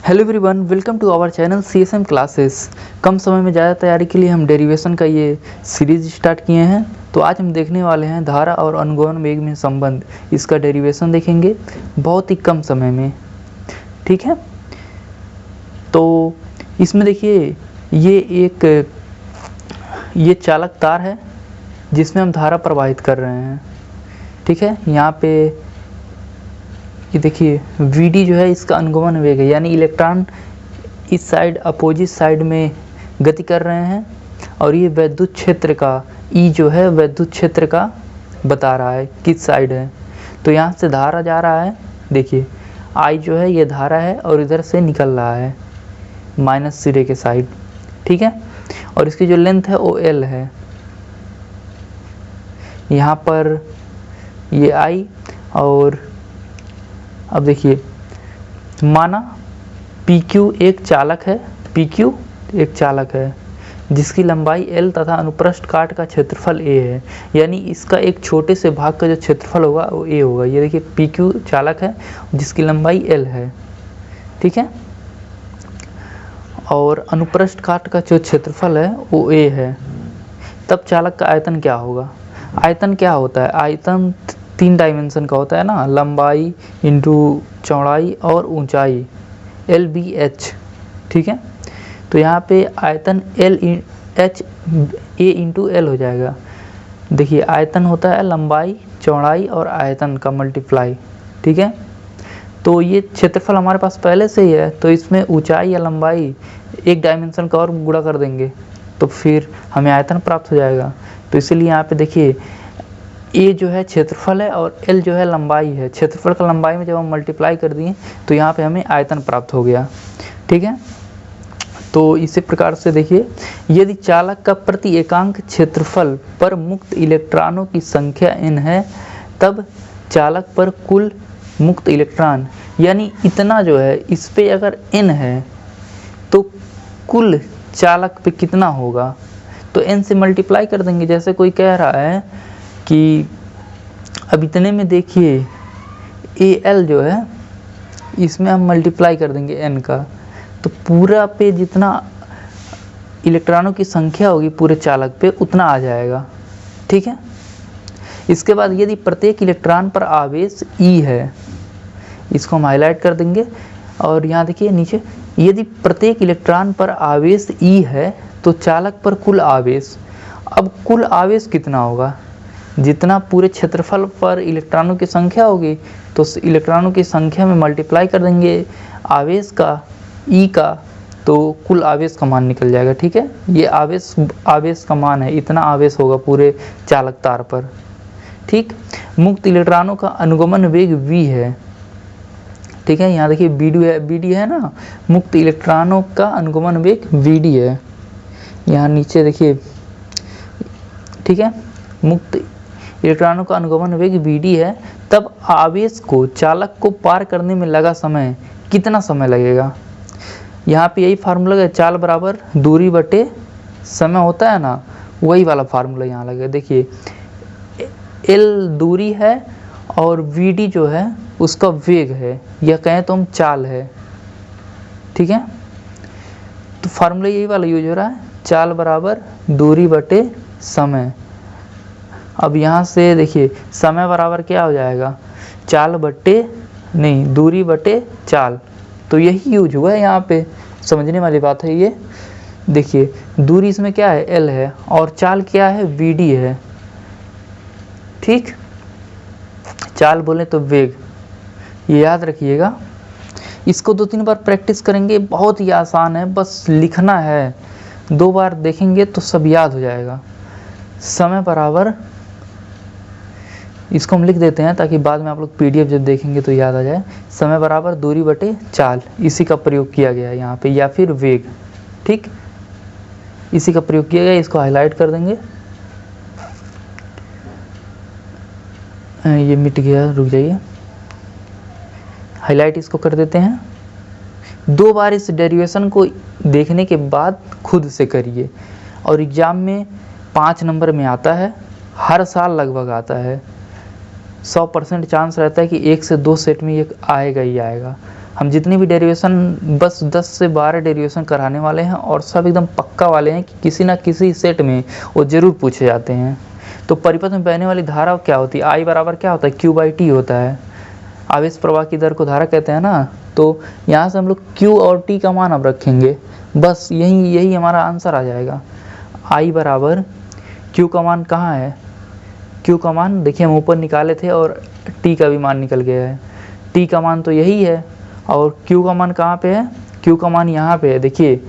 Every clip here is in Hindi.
Hello everyone, welcome to our channel CSM classes. कम समय में ज़्यादा तैयारी के लिए हम डेरिवेशन का ये सीरीज स्टार्ट किए हैं। तो आज हम देखने वाले हैं धारा और अनुगमन वेग में संबंध। इसका डेरिवेशन देखेंगे बहुत ही कम समय में। ठीक है, तो इसमें देखिए ये चालक तार है जिसमें हम धारा प्रवाहित कर रहे हैं। ठीक है, यहाँ पे ये देखिए Vd जो है इसका अनुगमन वेग है, यानी इलेक्ट्रॉन इस साइड अपोजिट साइड में गति कर रहे हैं। और ये वैद्युत क्षेत्र का E जो है वैद्युत क्षेत्र का बता रहा है किस साइड है। तो यहाँ से धारा जा रहा है, देखिए I जो है ये धारा है और इधर से निकल रहा है माइनस सिरे के साइड। ठीक है, और इसकी जो लेंथ है वो L है। यहाँ पर ये I और अब देखिए माना PQ एक चालक है जिसकी लंबाई L तथा अनुप्रस्थ काट का क्षेत्रफल A है, यानी इसका एक छोटे से भाग का जो क्षेत्रफल होगा वो A होगा। ये देखिए PQ चालक है जिसकी लंबाई L है। ठीक है, और अनुप्रस्थ काट का जो क्षेत्रफल है वो A है। तब चालक का आयतन क्या होगा? आयतन क्या होता है? आयतन 3 डायमेंशन का होता है ना, लंबाई इंटू चौड़ाई और ऊंचाई LBH। ठीक है, तो यहाँ पे आयतन LH A इंटू L हो जाएगा। देखिए आयतन होता है लंबाई चौड़ाई और आयतन का मल्टीप्लाई। ठीक है, तो ये क्षेत्रफल हमारे पास पहले से ही है, तो इसमें ऊंचाई या लंबाई 1 डायमेंशन का और गुणा कर देंगे तो फिर हमें आयतन प्राप्त हो जाएगा। तो इसीलिए यहाँ पे देखिए A जो है क्षेत्रफल है और L जो है लंबाई है। क्षेत्रफल का लंबाई में जब हम मल्टीप्लाई कर दिए तो यहाँ पे हमें आयतन प्राप्त हो गया। ठीक है, तो इसी प्रकार से देखिए यदि चालक का प्रति एकांक क्षेत्रफल पर मुक्त इलेक्ट्रॉनों की संख्या n है, तब चालक पर कुल मुक्त इलेक्ट्रॉन, यानी इतना जो है इस पे अगर n है तो कुल चालक पे कितना होगा, तो n से मल्टीप्लाई कर देंगे। जैसे कोई कह रहा है कि अब इतने में देखिए AL जो है इसमें हम मल्टीप्लाई कर देंगे n का, तो पूरा पे जितना इलेक्ट्रॉनों की संख्या होगी पूरे चालक पे उतना आ जाएगा। ठीक है, इसके बाद यदि प्रत्येक इलेक्ट्रॉन पर आवेश E है, इसको हम हाईलाइट कर देंगे। और यहाँ देखिए नीचे, यदि प्रत्येक इलेक्ट्रॉन पर आवेश E है तो चालक पर कुल आवेश, अब कुल आवेश कितना होगा? जितना पूरे क्षेत्रफल पर इलेक्ट्रॉनों की संख्या होगी तो इलेक्ट्रॉनों की संख्या में मल्टीप्लाई कर देंगे आवेश का E का, तो कुल आवेश का मान निकल जाएगा। ठीक है, ये आवेश का मान है, इतना आवेश होगा पूरे चालक तार पर। ठीक, मुक्त इलेक्ट्रॉनों का अनुगमन वेग V है। ठीक है, यहाँ देखिए BD है ना, मुक्त इलेक्ट्रॉनों का अनुगमन वेग VD है। यहाँ नीचे देखिए, ठीक है, मुक्त इलेक्ट्रॉनों का अनुगमन वेग Vd है, तब आवेश को चालक को पार करने में लगा समय कितना समय लगेगा? यहाँ पे यही फार्मूला है, चाल बराबर दूरी बटे समय होता है ना, वही वाला फार्मूला यहाँ लगेगा। देखिए L दूरी है और Vd जो है उसका वेग है, या कहें तो हम चाल है। ठीक है, तो फार्मूला यही वाला यूज हो रहा है, चाल बराबर दूरी बटे समय। अब यहाँ से देखिए समय बराबर क्या हो जाएगा, दूरी बटे चाल। तो यही यूज हुआ है यहाँ पे, समझने वाली बात है ये। देखिए दूरी इसमें क्या है, L है, और चाल क्या है, Vd है। ठीक, चाल बोले तो वेग, ये याद रखिएगा। इसको 2-3 बार प्रैक्टिस करेंगे, बहुत ही आसान है, बस लिखना है। 2 बार देखेंगे तो सब याद हो जाएगा। समय बराबर, इसको हम लिख देते हैं ताकि बाद में आप लोग PDF जब देखेंगे तो याद आ जाए। समय बराबर दूरी बटे चाल, इसी का प्रयोग किया गया है यहाँ पे, या फिर वेग। ठीक, इसी का प्रयोग किया गया, इसको हाईलाइट कर देंगे। ये मिट गया, रुक जाइए, हाईलाइट इसको कर देते हैं। 2 बार इस डेरिवेशन को देखने के बाद खुद से करिए, और एग्ज़ाम में 5 नंबर में आता है, हर साल लगभग आता है। 100% चांस रहता है कि 1 से 2 सेट में ये आएगा ही आएगा। हम जितनी भी डेरिवेशन बस 10 से 12 डेरिवेशन कराने वाले हैं और सब एकदम पक्का वाले हैं कि किसी ना किसी सेट में वो ज़रूर पूछे जाते हैं। तो परिपथ में बहने वाली धारा क्या होती है? आई बराबर क्या होता है? Q/T होता है। आवेश प्रवाह की दर को धारा कहते हैं ना। तो यहाँ से हम लोग Q और T का मान अब रखेंगे, बस यही हमारा आंसर आ जाएगा। I बराबर Q का मान कहाँ है? Q का मान देखिए हम ऊपर निकाले थे और T का भी मान निकल गया है। T का मान तो यही है और Q का मान कहाँ पे है? Q का मान यहाँ पे है। देखिए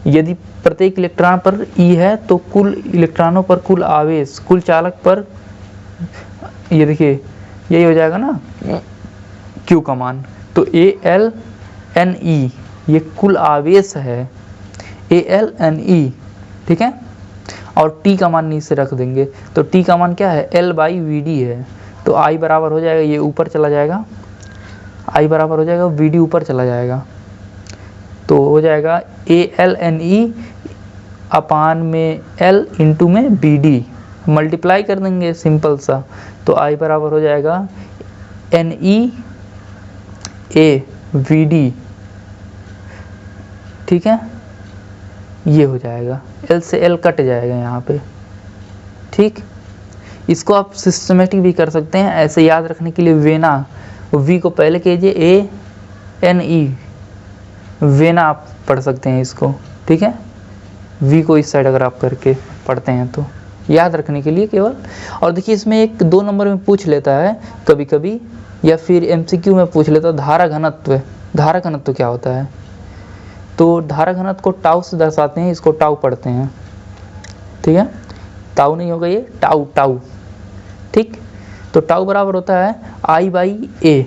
यदि प्रत्येक इलेक्ट्रॉन पर E है तो कुल इलेक्ट्रॉनों पर कुल आवेश, कुल चालक पर, ये देखिए यही हो जाएगा ना Q का मान। तो AlNe ये कुल आवेश है, AlNe, ठीक है। और T का मान नीचे रख देंगे तो T का मान क्या है? L/Vd है। तो I बराबर हो जाएगा, ये ऊपर चला जाएगा, I बराबर हो जाएगा Vd ऊपर चला जाएगा, तो हो जाएगा AlNe अपान में L इंटू में Vd, मल्टीप्लाई कर देंगे सिंपल सा। तो I बराबर हो जाएगा NeAVd, ठीक है। ये हो जाएगा, L से L कट जाएगा यहाँ पे, ठीक। इसको आप सिस्टमेटिक भी कर सकते हैं, ऐसे याद रखने के लिए वेना, V को पहले कीजिए ANE, वेना आप पढ़ सकते हैं इसको, ठीक है। V को इस साइड अगर आप करके पढ़ते हैं तो याद रखने के लिए केवल। और देखिए इसमें 1-2 नंबर में पूछ लेता है कभी कभी, या फिर MCQ में पूछ लेता है धारा घनत्व। धारा घनत्व क्या होता है? तो धारा घनत्व को टाउ से दर्शाते हैं, इसको टाउ पढ़ते हैं, ठीक है। टाउ नहीं होगा, ये टाउ, ठीक। तो टाउ बराबर होता है I/A।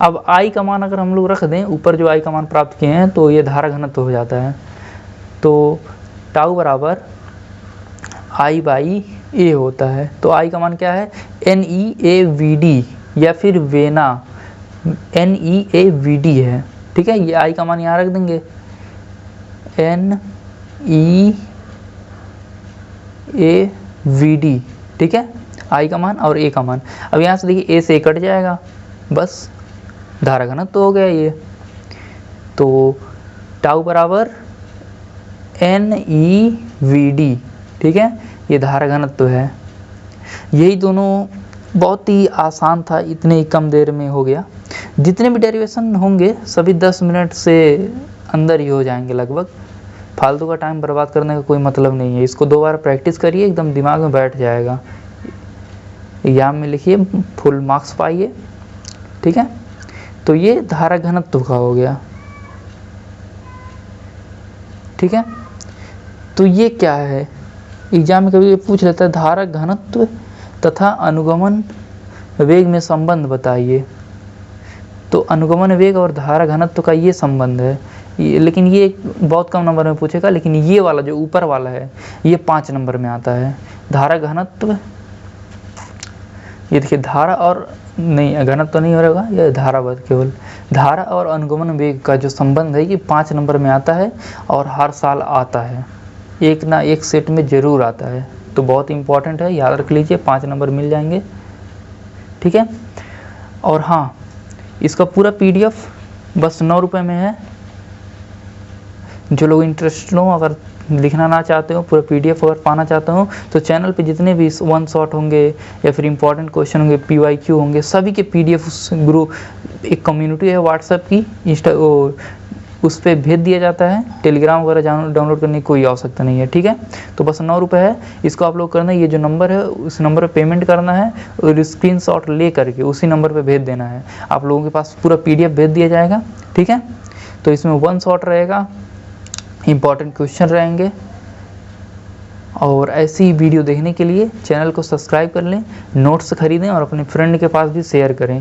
अब I का मान अगर हम लोग रख दें, ऊपर जो I का मान प्राप्त किए हैं, तो ये धारा घनत्व हो जाता है। तो टाउ बराबर I/A होता है। तो I का मान क्या है? NeAVd या फिर वेना NeAVd है, ठीक है। ये I का मान यहाँ रख देंगे, NeAVd, ठीक है। I का मान और A का मान। अब यहाँ से देखिए A से A कट जाएगा, बस धारा घनत्व तो हो गया ये। तो टाउ बराबर NeVd, ठीक है, ये धारा घनत्व है। यही दोनों बहुत ही आसान था, इतने ही कम देर में हो गया। जितने भी डेरिवेशन होंगे सभी 10 मिनट से अंदर ही हो जाएंगे लगभग। फालतू का टाइम बर्बाद करने का कोई मतलब नहीं है। इसको 2 बार प्रैक्टिस करिए, एकदम दिमाग में बैठ जाएगा। एग्जाम में लिखिए, फुल मार्क्स पाइए, ठीक है। तो ये धारा घनत्व का हो गया, ठीक है। तो ये क्या है? एग्जाम में कभी पूछ लेता है धारा घनत्व तथा अनुगमन वेग में संबंध बताइए। तो अनुगमन वेग और धारा घनत्व का ये संबंध है, लेकिन ये बहुत कम नंबर में पूछेगा। लेकिन ये वाला जो ऊपर वाला है ये 5 नंबर में आता है। धारा घनत्व, ये देखिए धारा और नहीं, घनत्व तो नहीं हो रहेगा, ये धारा बस केवल। धारा और अनुगमन वेग का जो संबंध है ये 5 नंबर में आता है और हर साल आता है, एक ना एक सेट में ज़रूर आता है। तो बहुत इंपॉर्टेंट है, याद रख लीजिए, 5 नंबर मिल जाएंगे, ठीक है। और हाँ, इसका पूरा PDF बस 9 रुपये में है। जो लोग इंटरेस्टेड हो, अगर लिखना ना चाहते हो, पूरा PDF अगर पाना चाहते हो, तो चैनल पे जितने भी 1 शॉट होंगे या फिर इंपॉर्टेंट क्वेश्चन होंगे, PYQ होंगे, सभी के PDF उस ग्रुप, एक कम्युनिटी है व्हाट्सएप की, उस पर भेज दिया जाता है। टेलीग्राम वगैरह डाउनलोड करने की कोई आवश्यकता नहीं है, ठीक है। तो बस 9 रुपये है। इसको आप लोग करना है, ये जो नंबर है उस नंबर पर पेमेंट करना है और स्क्रीनशॉट ले करके उसी नंबर पर भेज देना है। आप लोगों के पास पूरा PDF भेज दिया जाएगा, ठीक है। तो इसमें 1 शॉट रहेगा, इम्पॉर्टेंट क्वेश्चन रहेंगे। और ऐसी वीडियो देखने के लिए चैनल को सब्सक्राइब कर लें, नोट्स खरीदें और अपने फ्रेंड के पास भी शेयर करें।